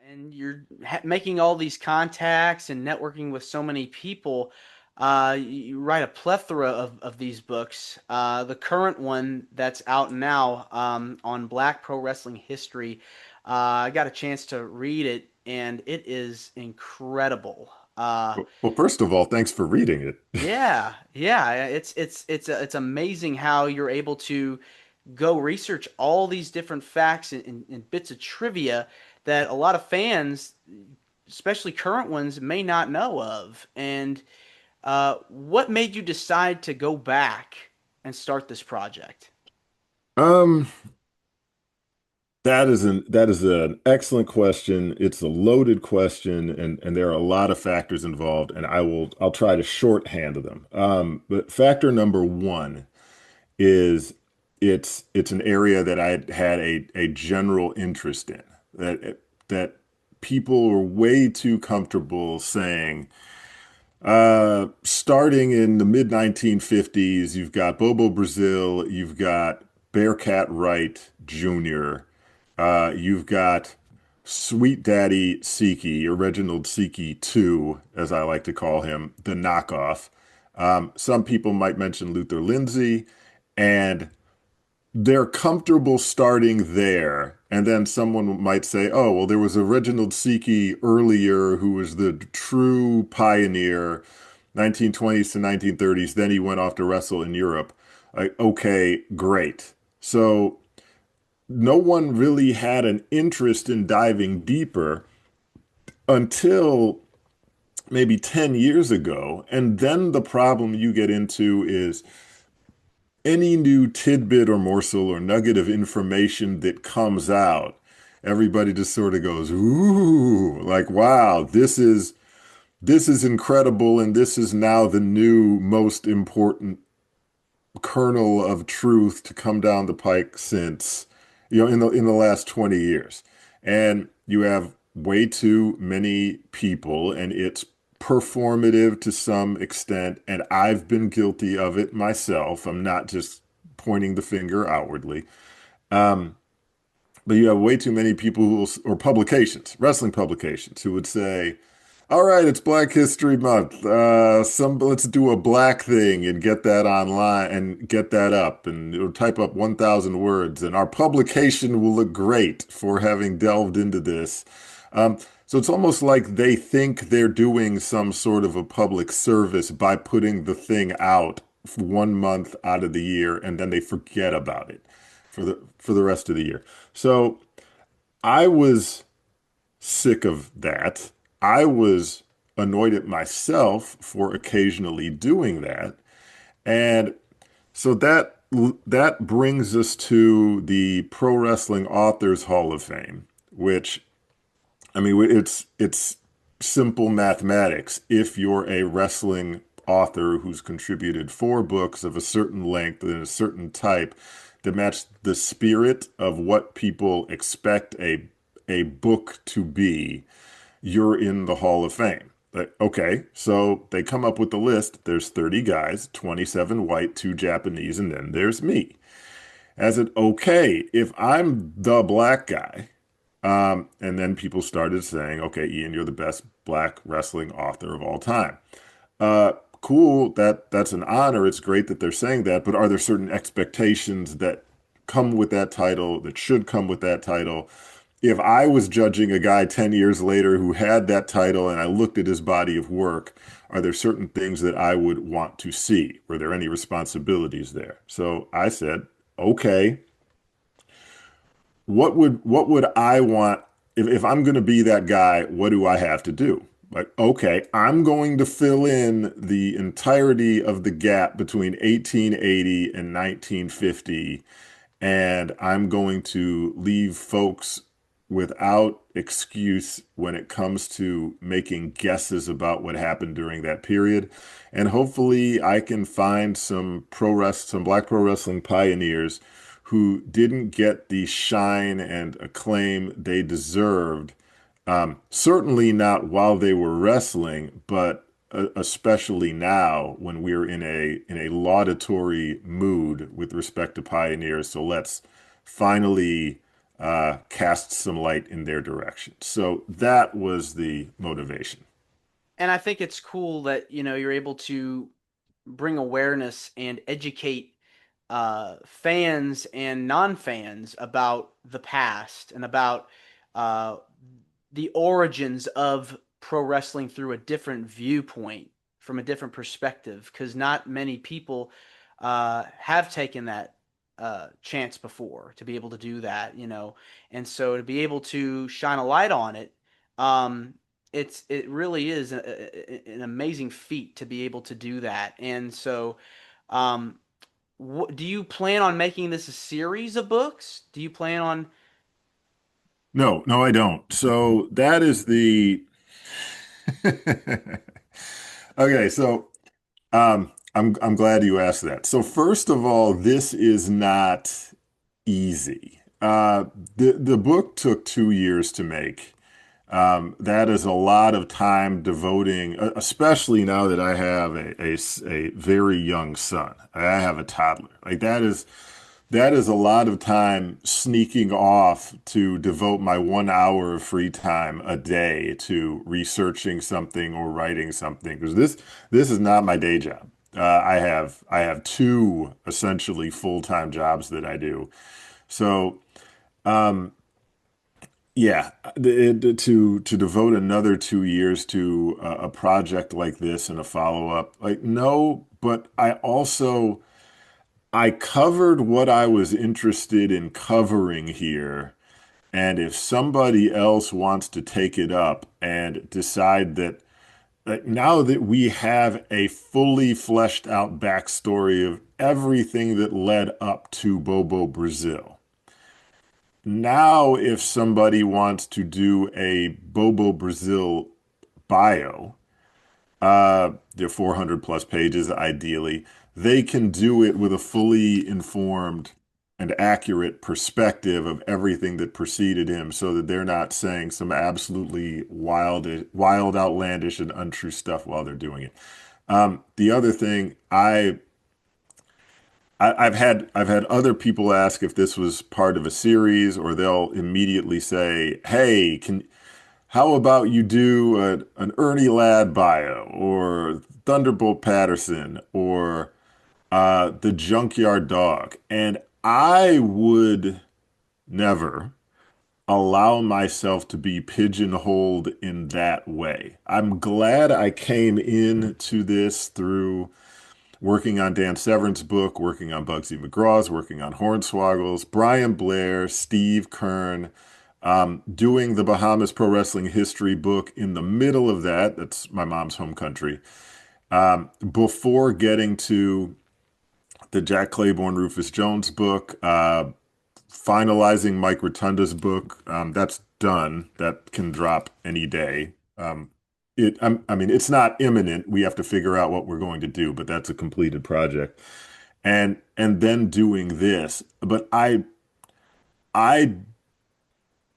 and you're making all these contacts and networking with so many people. You write a plethora of these books. The current one that's out now on Black Pro Wrestling history, I got a chance to read it, and it is incredible. Well, first of all, thanks for reading it. Yeah. It's amazing how you're able to go research all these different facts and bits of trivia that a lot of fans, especially current ones, may not know of. And what made you decide to go back and start this project? Um, that is an excellent question. It's a loaded question, and there are a lot of factors involved, and I'll try to shorthand them. But factor number one is it's an area that I had a general interest in that people are way too comfortable saying. Starting in the mid 1950s, you've got Bobo Brazil, you've got Bearcat Wright Jr., you've got Sweet Daddy Siki, or Reginald Siki 2, as I like to call him, the knockoff. Some people might mention Luther Lindsay, and they're comfortable starting there. And then someone might say, oh, well, there was a Reginald Siki earlier who was the true pioneer, 1920s to 1930s. Then he went off to wrestle in Europe. Like, okay, great. So no one really had an interest in diving deeper until maybe 10 years ago. And then the problem you get into is any new tidbit or morsel or nugget of information that comes out, everybody just sort of goes, ooh, like, wow, this is incredible, and this is now the new most important kernel of truth to come down the pike since, in the last 20 years. And you have way too many people, and it's performative to some extent, and I've been guilty of it myself. I'm not just pointing the finger outwardly. Um, but you have way too many people or publications, wrestling publications, who would say, all right, it's Black History Month. Let's do a black thing and get that online and get that up, and it'll type up 1,000 words, and our publication will look great for having delved into this. So it's almost like they think they're doing some sort of a public service by putting the thing out for 1 month out of the year, and then they forget about it for the rest of the year. So I was sick of that. I was annoyed at myself for occasionally doing that. And so that brings us to the Pro Wrestling Authors Hall of Fame, which, I mean, it's simple mathematics. If you're a wrestling author who's contributed 4 books of a certain length and a certain type that match the spirit of what people expect a book to be, you're in the Hall of Fame. Like, okay, so they come up with the list. There's 30 guys, 27 white, 2 Japanese, and then there's me. As it okay, if I'm the black guy, and then people started saying, okay, Ian, you're the best black wrestling author of all time. Cool, that's an honor. It's great that they're saying that, but are there certain expectations that come with that title, that should come with that title? If I was judging a guy 10 years later who had that title and I looked at his body of work, are there certain things that I would want to see? Were there any responsibilities there? So I said, okay, what would I want if I'm going to be that guy, what do I have to do? Like, okay, I'm going to fill in the entirety of the gap between 1880 and 1950, and I'm going to leave folks without excuse when it comes to making guesses about what happened during that period. And hopefully I can find some black pro wrestling pioneers who didn't get the shine and acclaim they deserved. Certainly not while they were wrestling, but especially now when we're in a laudatory mood with respect to pioneers. So let's finally cast some light in their direction. So that was the motivation. And I think it's cool that, you're able to bring awareness and educate fans and non-fans about the past and about uh, the origins of pro wrestling through a different viewpoint, from a different perspective, because not many people have taken that chance before to be able to do that. And so to be able to shine a light on it, um, it really is an amazing feat to be able to do that. And so, um, do you plan on making this a series of books? Do you plan on? No, no, I don't. So that is the okay. So I'm glad you asked that. So first of all, this is not easy. The book took 2 years to make. That is a lot of time devoting, especially now that I have a very young son. I have a toddler. Like that is a lot of time sneaking off to devote my 1 hour of free time a day to researching something or writing something. Because this is not my day job. I have two essentially full-time jobs that I do. So yeah, to devote another 2 years to a project like this and a follow-up, like no, but I covered what I was interested in covering here. And if somebody else wants to take it up and decide that, like now that we have a fully fleshed out backstory of everything that led up to Bobo Brazil, now if somebody wants to do a Bobo Brazil bio, they're 400 plus pages ideally. They can do it with a fully informed and accurate perspective of everything that preceded him so that they're not saying some absolutely wild, outlandish, and untrue stuff while they're doing it. The other thing, I've had other people ask if this was part of a series, or they'll immediately say, "Hey, can how about you do an Ernie Ladd bio or Thunderbolt Patterson or the Junkyard Dog?" And I would never allow myself to be pigeonholed in that way. I'm glad I came into this through working on Dan Severn's book, working on Bugsy McGraw's, working on Hornswoggle's, Brian Blair, Steve Kern, doing the Bahamas Pro Wrestling History book in the middle of that. That's my mom's home country. Before getting to the Jack Claiborne, Rufus Jones book, finalizing Mike Rotunda's book, that's done. That can drop any day. I mean, it's not imminent. We have to figure out what we're going to do, but that's a completed project. And then doing this, but I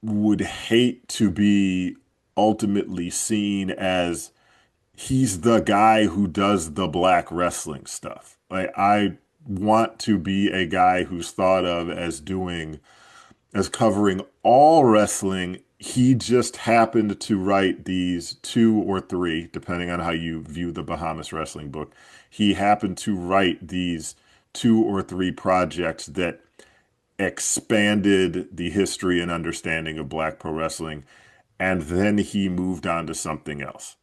would hate to be ultimately seen as he's the guy who does the black wrestling stuff. Like I want to be a guy who's thought of as covering all wrestling. He just happened to write these two or three, depending on how you view the Bahamas wrestling book. He happened to write these two or three projects that expanded the history and understanding of black pro wrestling. And then he moved on to something else.